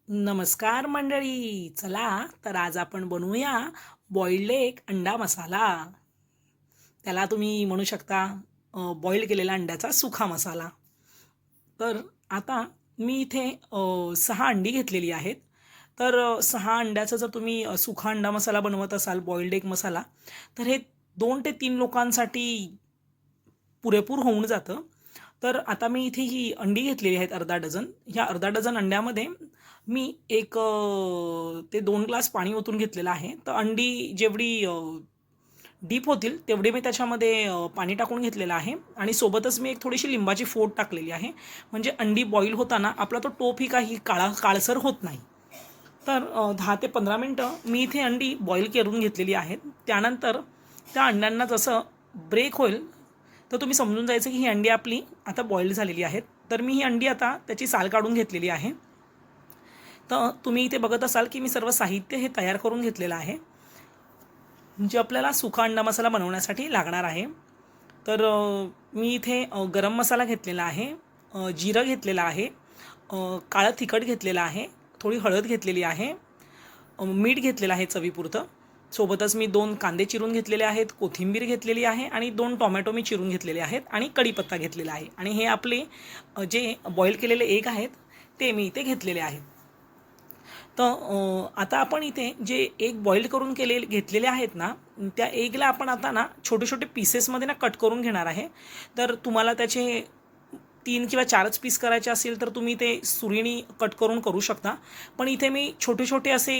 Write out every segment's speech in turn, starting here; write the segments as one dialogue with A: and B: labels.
A: नमस्कार मंडळी. चला तर आज आपण बनवूया बॉइल्ड एग अंडा मसाला. त्याला तुम्ही म्हणू शकता बॉईल केलेला अंड्याचा सुखा मसाला. तर आता मी इथे 6 अंडी घेतलेली आहेत. तर 6 अंड्याचा जर तुम्ही सुखा अंडा मसाला बनवत असाल, बॉइल्ड एग मसाला, तर हे 2 ते 3 लोकांसाठी पुरेपूर होऊन जातं. तर आता मी इथे ही अंडी घेतलेली आहेत अर्धा डझन. ह्या अर्धा डझन अंड्यामध्ये मी एक ते 2 ग्लास पाणी ओतून घेतलेलं आहे. तर अंडी जेवढी डीप होतील तेवढे मी त्याच्यामध्ये पाणी टाकून घेतलेलं आहे आणि सोबतच मी एक थोडीशी लिंबाची फोड टाकलेली आहे. म्हणजे अंडी बॉईल होताना आपला तो टोप ही काही काळसर होत नाही. तर 10 ते 15 मिनटं मी इथे अंडी बॉईल करून घेतलेली आहेत. त्यानंतर त्या अंड्यांना जसं ब्रेक होईल तर तुम्ही समजून जायचं की ही अंडी आपली आता बॉईल झालेली आहेत. तर मी ही अंडी आता त्याची साल काढून घेतलेली आहे. तर तुम्ही इथे बघत असाल की मी सर्व साहित्य हे तयार करून घेतलेलं आहे, जे आपल्याला सुका अंडा मसाला बनवण्यासाठी लागणार आहे. तर मी इथे गरम मसाला घेतलेला आहे, जिरं घेतलेलं आहे, काळं तिखट घेतलेलं आहे, थोडी हळद घेतलेली आहे, मीठ घेतलेलं आहे चवीपुरतं. सोबतच मी 2 कांदे चिरून घेतलेले आहेत, कोथिंबीर घेतलेली आहे आणि 2 टोमॅटो मी चिरून घेतलेले आहेत आणि कढीपत्ता घेतलेला आहे. आणि हे आपले जे बॉईल केलेले एग आहेत ते मी इथे घेतलेले आहेत. तर आता आपण इथे जे एग बॉईल करून घेतलेले आहेत ना, त्या एगला आपण आता ना छोटे छोटे पीसेसमध्ये ना कट करून घेणार आहे. तर तुम्हाला त्याचे 3 किंवा 4च पीस करायचे असेल तर तुम्ही ते सुरीने कट करू शकता. पण इथे मी छोटे छोटे असे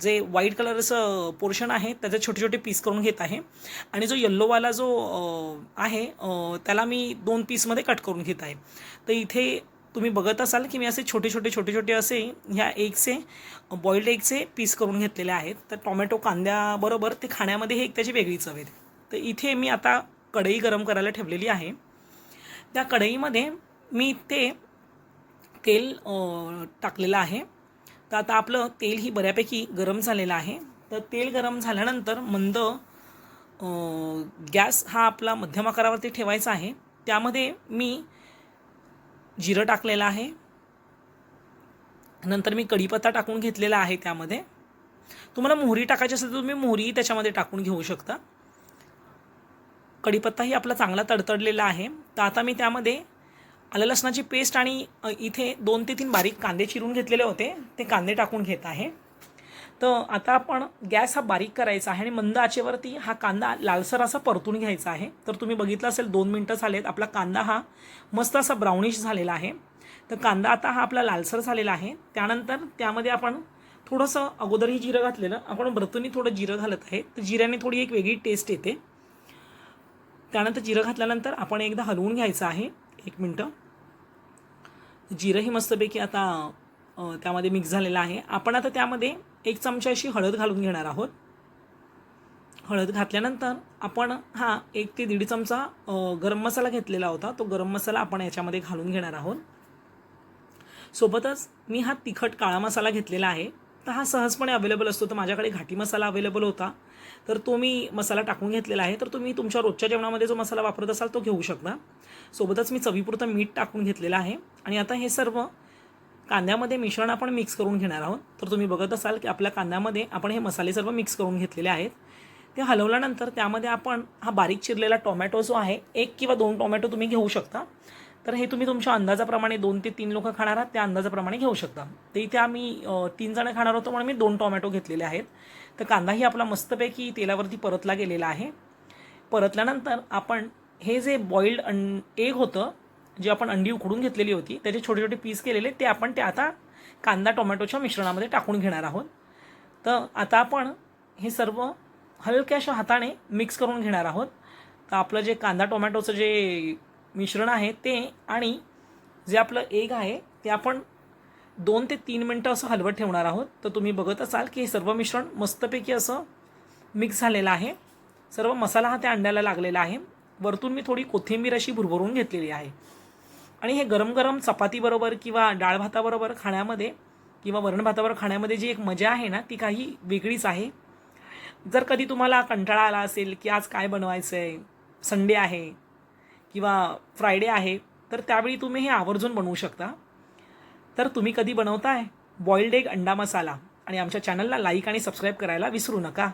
A: जे व्हाईट कलरचं पोर्शन आहे त्याचे छोटे छोटे पीस करून घेत आहे. आणि जो येल्लोवाला जो आहे त्याला मी 2 पीसमध्ये कट करून घेत आहे. तर इथे तुम्ही बघत असाल की मी असे छोटे छोटे असे ह्या एगचे बॉइल्ड एगचे पीस करून घेतलेले आहेत. तर टोमॅटो कांद्याबरोबर ते खाण्यामध्ये हे एक त्याची वेगळी चव येते. तर इथे मी आता कढई गरम करायला ठेवलेली आहे. त्या कढईमध्ये मी ते तेल टाकलेलं आहे. तर आता आपलं तेल ही बऱ्यापैकी गरम झालेलं आहे. तर तेल गरम झाल्यानंतर मंद गॅस हा आपला मध्यम आकारावरती ठेवायचा आहे. त्यामध्ये मी जिरं टाकलेलं आहे. नंतर मी कढीपत्ता टाकून घेतलेला आहे. त्यामध्ये तुम्हाला मोहरी टाकायची असेल तर तुम्ही मोहरीही त्याच्यामध्ये टाकून घेऊ शकता. कढीपत्ताही आपला चांगला तडतडलेला आहे. तर आता मी त्यामध्ये आलं लसणाची पेस्ट आणि इथे 2 ते 3 बारीक कांदे चिरून घेतलेले होते ते कांदे टाकून घेत आहे. तर आता आपण गॅस हा बारीक करायचा आहे आणि मंद आचेवरती हा कांदा लालसर असा परतून घ्यायचा आहे. तर तुम्ही बघितलं असेल 2 मिनटं झालेत, आपला कांदा हा मस्त असा ब्राउनिश झालेला आहे. तर कांदा आता हा आपला लालसर झालेला आहे. त्यानंतर त्यामध्ये आपण थोडंसं अगोदरही जिरं घातलेलं, आपण वरतूनही थोडं जिरं घालत आहे. तर जिऱ्याने थोडी एक वेगळी टेस्ट येते. त्यानंतर जिरं घातल्यानंतर आपण एकदा हलवून घ्यायचं आहे 1 मिनटं. जिरंही मस्तपैकी आता त्यामध्ये मिक्स झालेलं आहे. आपण आता त्यामध्ये 1 चमचा अशी हळद घालून घेणार आहोत. हळद घातल्यानंतर आपण 1 ते 1.5 चमचा गरम मसाला घेतलेला होता, तो गरम मसाला आपण याच्यामध्ये घालून घेणार आहोत. सोबतच मी तिखट काळा मसाला घेतलेला आहे. तर हा सहजपणे अवेलेबल असतो. तर माझ्याकडे घाटी मसाला अवेलेबल होता, तर तो मी मसाला टाकून घेतलेला आहे. तर तुम्ही तुमच्या रोजच्या जेवणामध्ये जो मसाला वापरत असाल तो घेऊ शकता. सोबतच मी चवीपुरतं मीठ टाकून घेतलेलं आहे. आणि आता हे सर्व कांद्यामध्ये मिश्रण आपण मिक्स करून घेणार आहोत. तर तुम्ही बघत असाल की आपल्या कांद्यामध्ये आपण हे मसाले सर्व मिक्स करून घेतलेले आहेत. ते हलवल्यानंतर त्यामध्ये आपण बारीक चिरलेला टोमॅटो जो आहे, 1 किंवा 2 टोमॅटो तुम्ही घेऊ शकता. तर हे तुम्ही तुमच्या अंदाजाप्रमाणे 2 ते 3 लोकं खाणार आहात त्या अंदाजाप्रमाणे घेऊ शकता. तर इथे आम्ही 3 जण खाणार होतो म्हणून मी 2 टोमॅटो घेतलेले आहेत. तर कांदाही आपला मस्तपैकी तेलावरती परतला गेलेला आहे. परतल्यानंतर आपण हे जे बॉइल्ड एग होतं, जे आपण अंडी उकडून घेतलेली होती त्याचे छोटे छोटे पीस केलेले, ते आपण ते आता कांदा टोमॅटोच्या मिश्रणामध्ये टाकून घेणार आहोत. तर आता आपण हे सर्व हलक्याशा हाताने मिक्स करून घेणार आहोत. तर आपलं जे कांदा टोमॅटोचं जे मिश्रण आहे ते आणि जे आपलं एग आहे ते आपण 2 ते 3 मिनटं असं हलवत ठेवणार आहोत. तर तुम्ही बघत असाल की हे सर्व मिश्रण मस्तपैकी असं मिक्स झालेलं आहे. सर्व मसाला हा त्या अंड्याला लागलेला आहे. वरतून मी थोडी कोथिंबीर अशी भुरभरून घेतलेली आहे. आणि हे गरम गरम चपातीबरोबर किंवा डाळ भाताबरोबर खाण्यामध्ये किंवा वरण भाताबरोबर खाण्यामध्ये जी एक मजा आहे ना, ती काही वेगळीच आहे. जर कधी तुम्हाला कंटाळा आला असेल की आज काय बनवायचं आहे, संडे आहे किंवा फ्रायडे आहे, तर त्यावेळी तुम्ही हे आवर्जून बनवू शकता. तर तुम्ही कधी बनवताय? बॉइल्ड एग अंडा मसाला आणि आमच्या चॅनलला लाईक आणि सबस्क्राईब करायला विसरू नका.